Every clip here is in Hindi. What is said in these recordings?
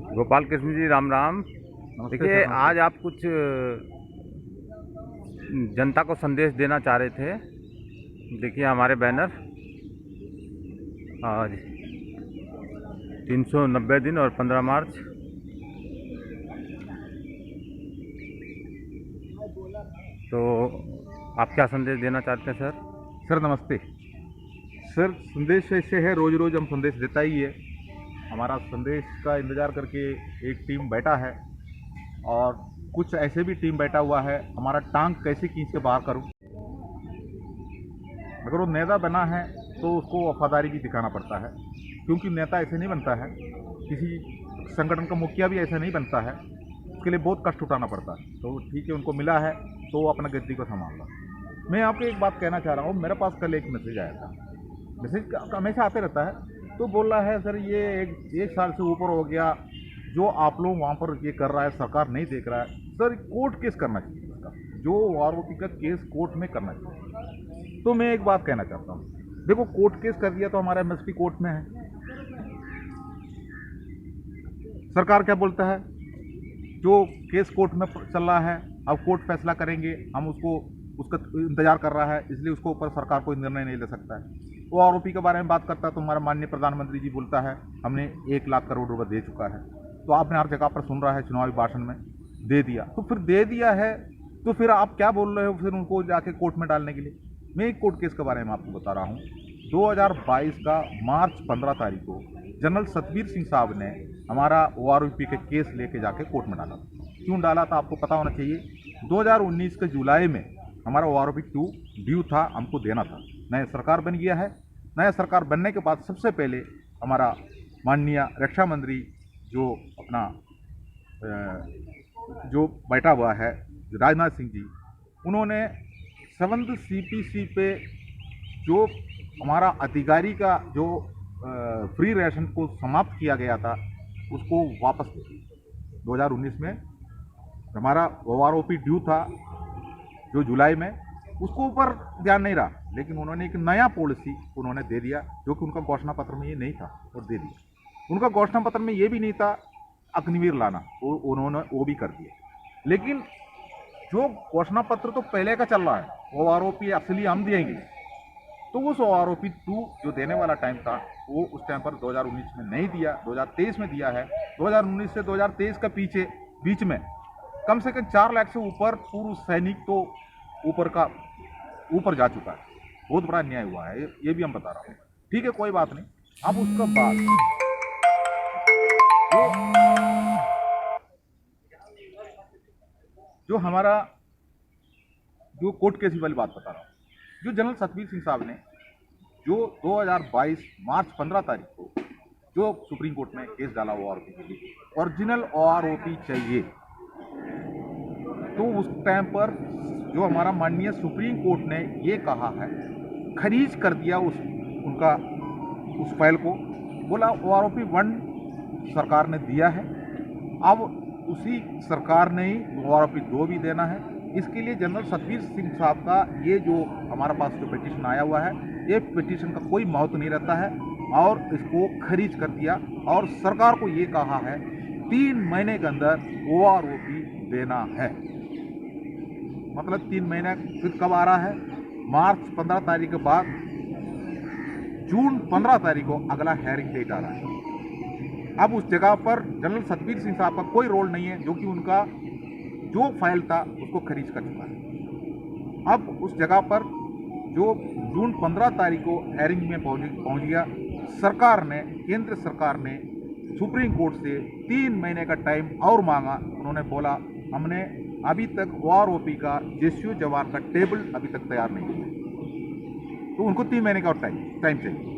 गोपाल कृष्ण जी, राम राम। नमस्ते देखिए, सर, नमस्ते। आज आप कुछ जनता को संदेश देना चाह रहे थे। देखिए हमारे बैनर। आज 390 दिन और 15 मार्च। तो आप क्या संदेश देना चाहते हैं सर? सर नमस्ते। सर संदेश ऐसे है, रोज रोज हम संदेश देता ही है। हमारा संदेश का इंतज़ार करके एक टीम बैठा है और कुछ ऐसे भी टीम बैठा हुआ है, हमारा टांग कैसे खींच के बाहर करूं। अगर वो नेता बना है तो उसको वफादारी भी दिखाना पड़ता है, क्योंकि नेता ऐसे नहीं बनता है, किसी संगठन का मुखिया भी ऐसा नहीं बनता है, उसके लिए बहुत कष्ट उठाना पड़ता है। तो ठीक है, उनको मिला है तो वो अपना गद्दी को संभाल रहा। मैं आपको एक बात कहना चाह रहा हूँ, मेरे पास कल एक मैसेज आया था। मैसेज हमेशा आते रहता है, तो बोल रहा है सर ये एक साल से ऊपर हो गया, जो आप लोग वहाँ पर ये कर रहा है सरकार नहीं देख रहा है। सर कोर्ट केस करना चाहिए इसका, जो आरोपी का केस कोर्ट में करना चाहिए। तो मैं एक बात कहना चाहता हूँ, देखो कोर्ट केस कर दिया तो हमारा एमएसपी कोर्ट में है। सरकार क्या बोलता है, जो केस कोर्ट में चल रहा है, अब कोर्ट फैसला करेंगे, हम उसको उसका इंतजार कर रहा है, इसलिए उसको ऊपर सरकार कोई निर्णय नहीं ले सकता है। वो आरोपी के बारे में बात करता है तो हमारा माननीय प्रधानमंत्री जी बोलता है हमने 1 लाख करोड़ रुपए दे चुका है। तो आपने हर जगह पर सुन रहा है चुनावी भाषण में दे दिया, तो फिर दे दिया है तो फिर आप क्या बोल रहे हो फिर उनको जाके कोर्ट में डालने के लिए। मैं एक कोर्ट केस के बारे में आपको बता रहा हूँ। 2022 का मार्च 15 तारीख को जनरल सतबीर सिंह साहब ने हमारा ओआरओपी के केस लेके जाके कोर्ट में डाला। क्यों डाला था आपको पता होना चाहिए। 2019 के जुलाई में हमारा ओआरओपी 2 ड्यू था, हमको देना था। नया सरकार बन गया है। नया सरकार बनने के बाद सबसे पहले हमारा माननीय रक्षा मंत्री जो अपना जो बैठा हुआ है राजनाथ सिंह जी, उन्होंने 7th सीपीसी पे जो हमारा अधिकारी का जो फ्री राशन को समाप्त किया गया था उसको वापस ले लिया। 2019 में हमारा ओआरओपी ड्यू था जो जुलाई में, उसको ऊपर ध्यान नहीं रहा, लेकिन उन्होंने एक नया पॉलिसी उन्होंने दे दिया जो कि उनका घोषणा पत्र में ये नहीं था और दे दिया। उनका घोषणा पत्र में ये भी नहीं था अग्निवीर लाना, वो उन्होंने वो भी कर दिया। लेकिन जो घोषणा पत्र तो पहले का चल रहा है, वो आरोपी असली हम देंगे, तो उस आरोपी 2 जो देने वाला टाइम था वो उस टाइम पर 2019 में नहीं दिया, 2023 में दिया है। 2019 से 2023 का पीछे बीच में कम से कम 4 लाख से ऊपर पूर्व सैनिक तो ऊपर का ऊपर जा चुका है। बहुत बड़ा अन्याय हुआ है, ये भी हम बता रहा हूँ। ठीक है, कोई बात नहीं। अब उसका बाद जो जो हमारा जो कोर्ट केस वाली बात बता रहा हूँ, जो जनरल सतबीर सिंह साहब ने जो 2022 मार्च 15 तारीख को जो सुप्रीम कोर्ट में केस डाला वो आरोपी के लिए, ओरिजिनल आरोपी चाहिए, तो उस टाइम पर जो हमारा माननीय सुप्रीम कोर्ट ने ये कहा है, खरीज कर दिया उनका उस फाइल को, बोला वो आरोपी 1 सरकार ने दिया है, अब उसी सरकार ने ही वो आरोपी 2 भी देना है। इसके लिए जनरल सतबीर सिंह साहब का ये जो हमारे पास जो पिटीशन आया हुआ है, ये पिटीशन का कोई महत्व नहीं रहता है और इसको खरीज कर दिया और सरकार को ये कहा है 3 महीने के अंदर वो आरोपी देना है। मतलब 3 महीना फिर कब आ रहा है, मार्च 15 तारीख के बाद जून 15 तारीख को अगला हेयरिंग डेट आ रहा है। अब उस जगह पर जनरल सतबीर सिंह साहब का कोई रोल नहीं है, जो कि उनका जो फाइल था उसको खरीज कर चुका है। अब उस जगह पर जो जून 15 तारीख को हेयरिंग में पहुंच गया, सरकार ने, केंद्र सरकार ने सुप्रीम कोर्ट से 3 महीने का टाइम और मांगा। उन्होंने बोला हमने अभी तक ओआरओपी का जेएसयू जवान का टेबल अभी तक तैयार नहीं किया, तो उनको 3 महीने का टाइम चाहिए।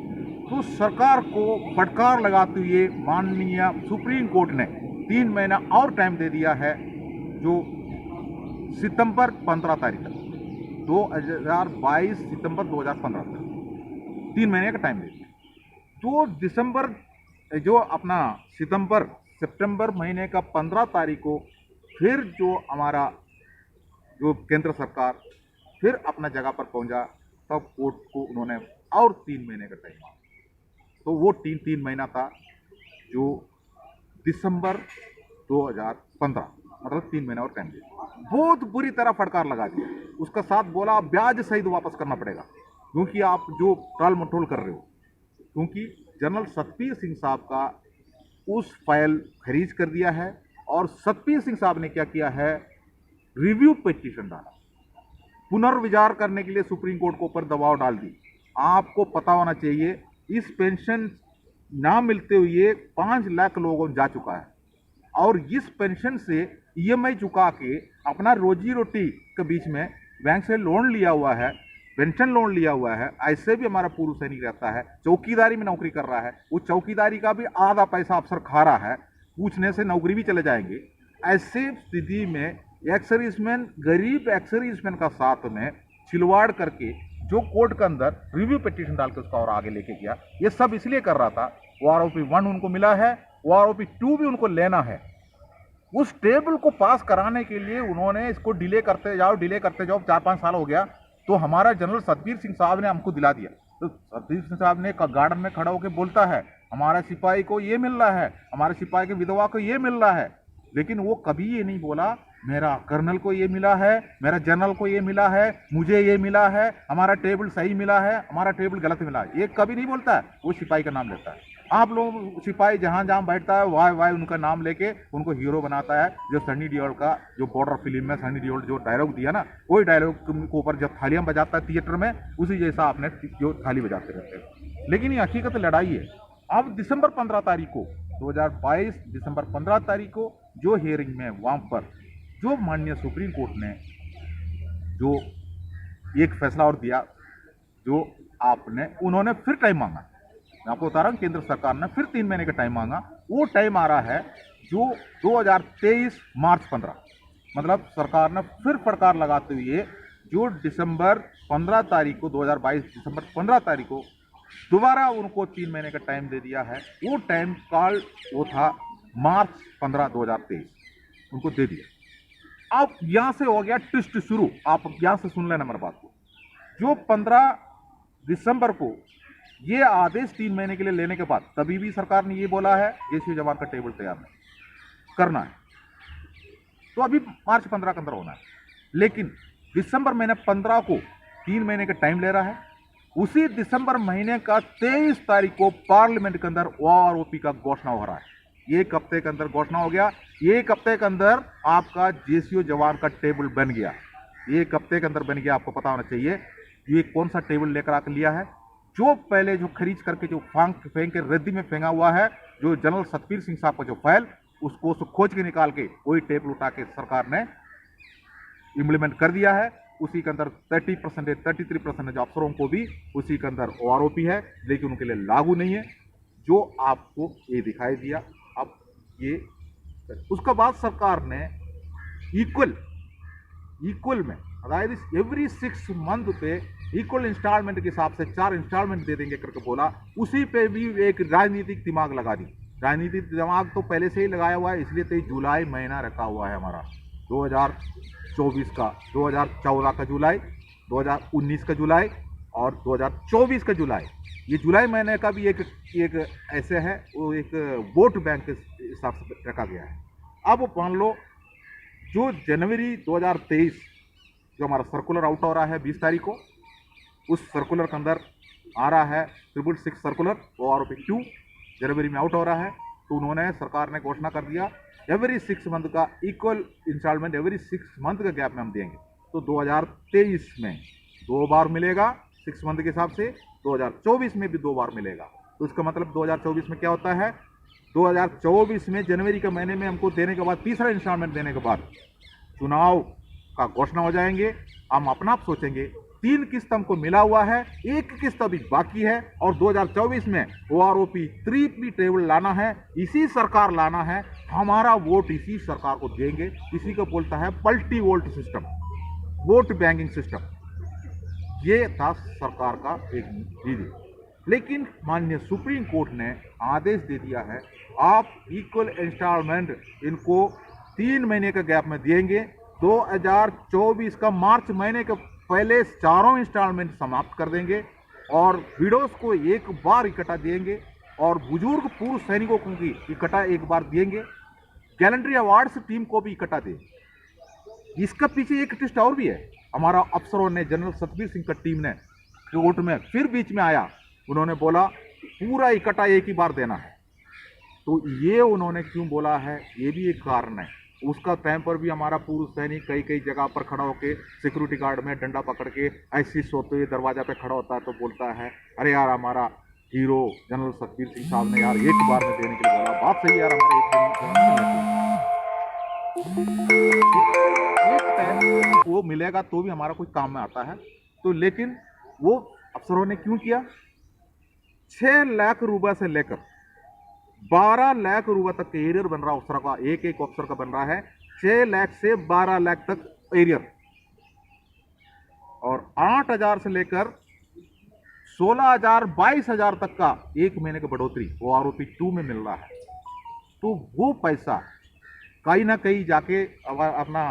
तो सरकार को फटकार लगाते हुए माननीय सुप्रीम कोर्ट ने 3 महीना और टाइम दे दिया है, जो सितंबर 15 तारीख तक, 2022 सितंबर 2015 तक 3 महीने का टाइम दे दिया। तो दिसंबर जो अपना सितंबर महीने का 15 तारीख को फिर जो हमारा जो केंद्र सरकार फिर अपना जगह पर पहुंचा, तब कोर्ट को उन्होंने और 3 महीने का टाइम मांगा। तो वो 3 महीना था जो दिसंबर 2015, मतलब 3 महीने और टाइम दिया। बहुत बुरी तरह फटकार लगा दिया। उसका साथ बोला ब्याज सहित वापस करना पड़ेगा, क्योंकि आप जो टाल मटोल कर रहे हो। क्योंकि जनरल सतबीर सिंह साहब का उस फाइल खरीज कर दिया है, और सतबीर सिंह साहब ने क्या किया है, रिव्यू पिटीशन डाला, पुनर्विचार करने के लिए सुप्रीम कोर्ट के ऊपर दबाव डाल दी। आपको पता होना चाहिए, इस पेंशन ना मिलते हुए 5 लाख लोगों जा चुका है, और इस पेंशन से ईएमआई चुका के अपना रोजी रोटी के बीच में बैंक से लोन लिया हुआ है, पेंशन लोन लिया हुआ है। ऐसे भी हमारा पूर्व सैनिक रहता है, चौकीदारी में नौकरी कर रहा है, वो चौकीदारी का भी आधा पैसा अफसर खा रहा है, पूछने से नौकरी भी चले जाएंगे। ऐसे स्थिति में एक्स-सर्विसमैन, गरीब एक्स-सर्विसमैन का साथ में छिलवाड़ करके जो कोर्ट के अंदर रिव्यू पिटीशन डाल के उसका और आगे लेके गया, ये सब इसलिए कर रहा था, वो आरोपी 1 उनको मिला है, वो आरोपी 2 भी उनको लेना है। उस टेबल को पास कराने के लिए उन्होंने इसको डिले करते जाओ 4-5 साल हो गया, तो हमारा जनरल सतबीर सिंह साहब ने हमको दिला दिया। तो सतबीर सिंह साहब ने गार्डन में खड़ा होकर बोलता है, हमारा सिपाही को ये मिल रहा है, हमारे सिपाही के विधवा को ये मिल रहा है, लेकिन वो कभी ये नहीं बोला मेरा कर्नल को ये मिला है, मेरा जनरल को ये मिला है, मुझे ये मिला है, हमारा टेबल सही मिला है, हमारा टेबल गलत मिला है, ये कभी नहीं बोलता है। वो सिपाही का नाम लेता है। आप लोग सिपाही जहां जहां बैठता है वाह उनका नाम लेके उनको हीरो बनाता है। जो सनी देओल का जो बॉर्डर फिल्म में सनी देओल जो डायलॉग दिया ना, वही डायलॉग के ऊपर जब थालियां बजाता है थिएटर में, उसी जैसा आपने जो थाली बजाते रहते हैं। लेकिन ये हकीकत लड़ाई है। अब दिसंबर 15 तारीख को 2022 दिसंबर 15 तारीख को जो हियरिंग में वहां पर जो माननीय सुप्रीम कोर्ट ने जो एक फैसला और दिया, जो उन्होंने फिर टाइम मांगा। मैं आपको बता रहा हूँ, केंद्र सरकार ने फिर 3 महीने का टाइम मांगा। वो टाइम आ रहा है जो 2023 मार्च 15, मतलब सरकार ने फिर फटकार लगाते हुए जो दिसंबर 15 तारीख को 2022 दिसंबर 15 तारीख को दोबारा उनको 3 महीने का टाइम दे दिया है। वो टाइम काल वो था मार्च 15 2023 उनको दे दिया। अब यहां से हो गया ट्विस्ट शुरू। आप यहां से सुन लेना मेरी बात को। जो 15 दिसंबर को ये आदेश 3 महीने के लिए लेने के बाद तभी भी सरकार ने ये बोला है जेसीओ जवान का टेबल तैयार नहीं करना है, तो अभी मार्च 15 के अंदर होना है। लेकिन दिसंबर महीने 15 को 3 महीने का टाइम ले रहा है। उसी दिसंबर महीने का 23 तारीख को पार्लियामेंट के अंदर ओआरओपी का घोषणा हो रहा है। एक हफ्ते के अंदर घोषणा हो गया। एक हफ्ते के अंदर आपका जेसीओ जवान का टेबल बन गया। एक हफ्ते के अंदर बन गया। आपको पता होना चाहिए ये कौन सा टेबल लेकर आकर लिया है। जो पहले जो खरीद करके जो फेंक के रद्दी में फेंका हुआ है, जो जनरल सतबीर सिंह साहब का जो फाइल, उसको खोज के निकाल के वही टेबल उठा के सरकार ने इम्प्लीमेंट कर दिया है। उसी के अंदर 30% 33% जो अफसरों को भी उसी के अंदर ओआरओपी है, लेकिन उनके लिए लागू नहीं है। जो आपको ये दिखाई दिया। अब ये उसके बाद सरकार ने इक्वल में अदायद एवरी 6 मंथ पे इक्वल इंस्टॉलमेंट के हिसाब से 4 इंस्टॉलमेंट दे देंगे करके बोला। उसी पे भी एक राजनीतिक दिमाग लगा दी। राजनीतिक दिमाग तो पहले से ही लगाया हुआ है, इसलिए 23 जुलाई महीना रखा हुआ है हमारा 2024 का, 2014 का जुलाई, 2019 का जुलाई और 2024 का जुलाई। ये जुलाई महीने का भी एक ऐसे है, वो एक वोट बैंक के हिसाब से रखा गया है। अब मान लो जो जनवरी 2023 जो हमारा सर्कुलर आउट हो रहा है 20 तारीख को, उस सर्कुलर के अंदर आ रहा है 666 सर्कुलर, वो आरोपी 2 जनवरी में आउट हो रहा है। तो उन्होंने सरकार ने घोषणा कर दिया एवरी 6 मंथ का इक्वल इंस्टॉलमेंट एवरी 6 मंथ का गैप में हम देंगे। तो 2023 में 2 बार मिलेगा 6 मंथ के हिसाब से, 2024 में भी 2 बार मिलेगा। तो इसका मतलब 2024 में क्या होता है, 2024 में जनवरी के महीने में हमको देने के बाद, तीसरा इंस्टॉलमेंट देने के बाद चुनाव का घोषणा हो जाएंगे। हम अपना आप सोचेंगे 3 किस्त हमको मिला हुआ है, 1 किस्त अभी बाकी है, और 2024 में ओआरओपी 3 टेबल लाना है, इसी सरकार लाना है। हमारा वोट इसी सरकार को देंगे। इसी को बोलता है multi vote system, vote banking system. ये था सरकार का एक नीति। लेकिन माननीय सुप्रीम कोर्ट ने आदेश दे दिया है, आप इक्वल इंस्टॉलमेंट इनको 3 महीने का गैप में देंगे। 2024 का मार्च महीने के पहले 4 इंस्टॉलमेंट समाप्त कर देंगे और विडोज को एक बार इकट्ठा देंगे। और बुजुर्ग पूर्व सैनिकों को भी इकट्ठा एक बार देंगे। गैलेंट्री अवार्ड्स टीम को भी इकट्ठा दें। इसका पीछे एक ट्विस्ट और भी है। हमारा अफसरों ने, जनरल सतबीर सिंह का टीम ने कोर्ट में फिर बीच में आया, उन्होंने बोला पूरा इकट्ठा एक ही बार देना है। तो ये उन्होंने क्यों बोला है, ये भी एक कारण है। उसका टाइम पर भी हमारा पूर्व सैनिक कई कई जगह पर खड़ा होकर सिक्योरिटी गार्ड में डंडा पकड़ के ऐसी सोते हुए दरवाजा पे खड़ा होता है, तो बोलता है अरे यार हमारा हीरो जनरल सतबीर सिंह साहब ने यार एक बार में देने के लिए बोला, बात सही है यार, हमारे एक टाइम वो मिलेगा तो भी हमारा कोई काम में आता है। तो लेकिन वो अफसरों ने क्यों किया, 6 लाख रुपए से लेकर 12 लाख रुपए तक के एरियर बन रहा है अफसर का, एक एक अफसर का बन रहा है 6 लाख से 12 लाख तक एरियर, और 8,000 से लेकर 16,000 22,000 तक का एक महीने की बढ़ोतरी वो आरोपी 2 में मिल रहा है। तो वो पैसा कहीं ना कहीं जाके अपना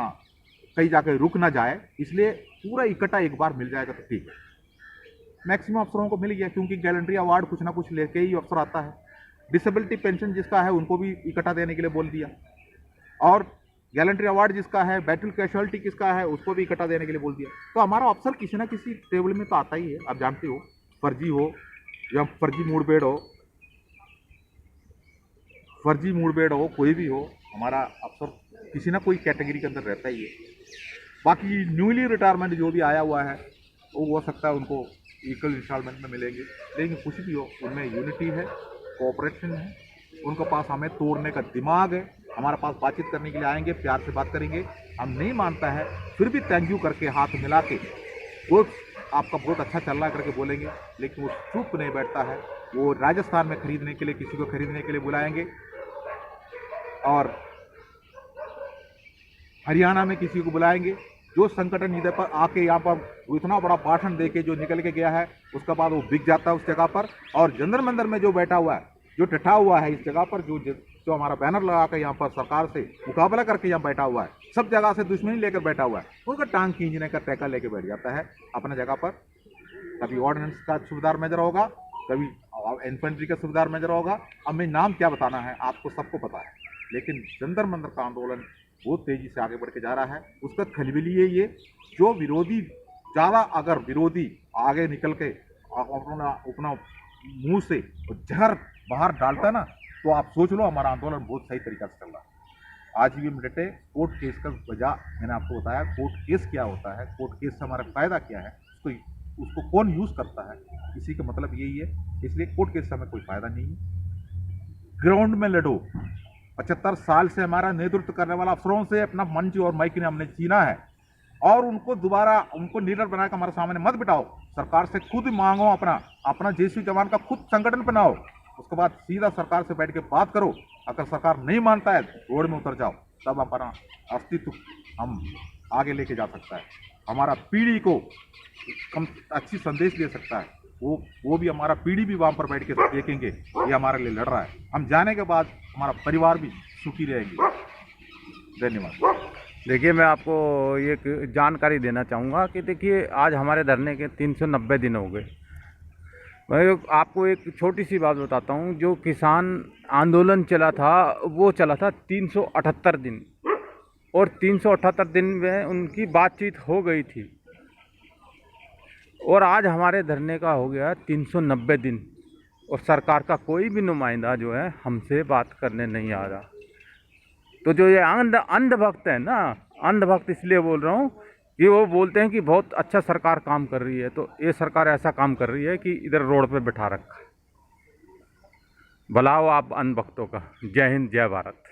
कहीं जाके रुक ना जाए, इसलिए पूरा इकट्ठा एक बार मिल जाएगा तो ठीक है। मैक्सिमम अफसरों को मिल गया, क्योंकि गैलेंट्री अवार्ड कुछ ना कुछ लेके ही अफसर आता है। डिसेबिलिटी पेंशन जिसका है उनको भी इकट्ठा देने के लिए बोल दिया, और गैलेंट्री अवार्ड जिसका है, बैटल कैजुअलिटी किसका है, उसको भी इकट्ठा देने के लिए बोल दिया। तो हमारा अफसर किसी ना किसी टेबल में तो आता ही है। आप जानते हो, फर्जी हो या फर्जी मुठभेड़ हो, कोई भी हो, हमारा अफसर किसी ना कोई कैटेगरी के अंदर रहता ही है। बाकी न्यूली रिटायरमेंट जो भी आया हुआ है वो हो सकता है उनको इक्वल इंस्टॉलमेंट में मिलेंगे, लेकिन कुछ भी हो उनमें यूनिटी है, कोऑपरेशन है, उनके पास हमें तोड़ने का दिमाग है। हमारे पास बातचीत करने के लिए आएंगे, प्यार से बात करेंगे, हम नहीं मानता है फिर भी थैंक यू करके हाथ मिला के वो आपका बहुत अच्छा चल रहा है करके बोलेंगे, लेकिन वो चुप नहीं बैठता है। वो राजस्थान में खरीदने के लिए किसी को खरीदने के लिए बुलाएंगे, और हरियाणा में किसी को बुलाएंगे। जो संगठन इधर पर आके यहाँ पर इतना बड़ा भाषण देके जो निकल के गया है, उसके बाद वो बिक जाता है उस जगह पर। और जंतर मंदिर में जो बैठा हुआ है, जो टटा हुआ है इस जगह पर, जो हमारा बैनर लगा कर यहाँ पर सरकार से मुकाबला करके यहाँ बैठा हुआ है, सब जगह से दुश्मनी लेकर बैठा हुआ है, उनका टांग खींचने का टैका लेके बैठ जाता है अपने जगह पर। कभी ऑर्डिनेंस का सूबेदार मेजर होगा, कभी इन्फेंट्री का सूबेदार मेजर होगा। अब मैं नाम क्या बताना है, आपको सबको पता है। लेकिन जंतर मंदिर का आंदोलन बहुत तेजी से आगे बढ़ के जा रहा है। उसका खलबली ये जो विरोधी ज़्यादा, अगर विरोधी आगे निकल के अपना मुंह से जहर बाहर डालता ना, तो आप सोच लो हमारा आंदोलन बहुत सही तरीका से चल रहा है। आज भी हम डटे। कोर्ट केस का वजह मैंने आपको बताया, कोर्ट केस क्या होता है, कोर्ट केस से हमारा फ़ायदा क्या है, उसको कौन यूज़ करता है, इसी का मतलब यही है। इसलिए कोर्ट केस से हमें कोई फ़ायदा नहीं है। ग्राउंड में लड़ो। 75 साल से हमारा नेतृत्व करने वाला अफसरों से अपना मंच और माइक ने हमने छीना है, और उनको दोबारा उनको लीडर बनाकर हमारे सामने मत बिठाओ। सरकार से खुद मांगो, अपना जैसी जवान का खुद संगठन बनाओ, उसके बाद सीधा सरकार से बैठ के बात करो। अगर सरकार नहीं मानता है रोड में उतर जाओ, तब अपना अस्तित्व हम आगे लेके जा सकता है। हमारा पीढ़ी को कम अच्छी संदेश दे सकता है। वो भी हमारा पीढ़ी भी वहाँ पर बैठ के देखेंगे ये हमारे लिए लड़ रहा है। हम जाने के बाद हमारा परिवार भी सुखी रहेंगे। धन्यवाद। देखिए, मैं आपको एक जानकारी देना चाहूँगा कि देखिए, आज हमारे धरने के 390 दिन हो गए। मैं आपको एक छोटी सी बात बताता हूँ। जो किसान आंदोलन चला था वो चला था 378 दिन, और 378 दिन में उनकी बातचीत हो गई थी, और आज हमारे धरने का हो गया 390 दिन, और सरकार का कोई भी नुमाइंदा जो है हमसे बात करने नहीं आ रहा। तो जो ये अंधभक्त है ना, अंधभक्त इसलिए बोल रहा हूँ कि वो बोलते हैं कि बहुत अच्छा सरकार काम कर रही है, तो ये सरकार ऐसा काम कर रही है कि इधर रोड पे बिठा रखा है। भला हो आप अंधभक्तों का। जय हिंद, जय भारत।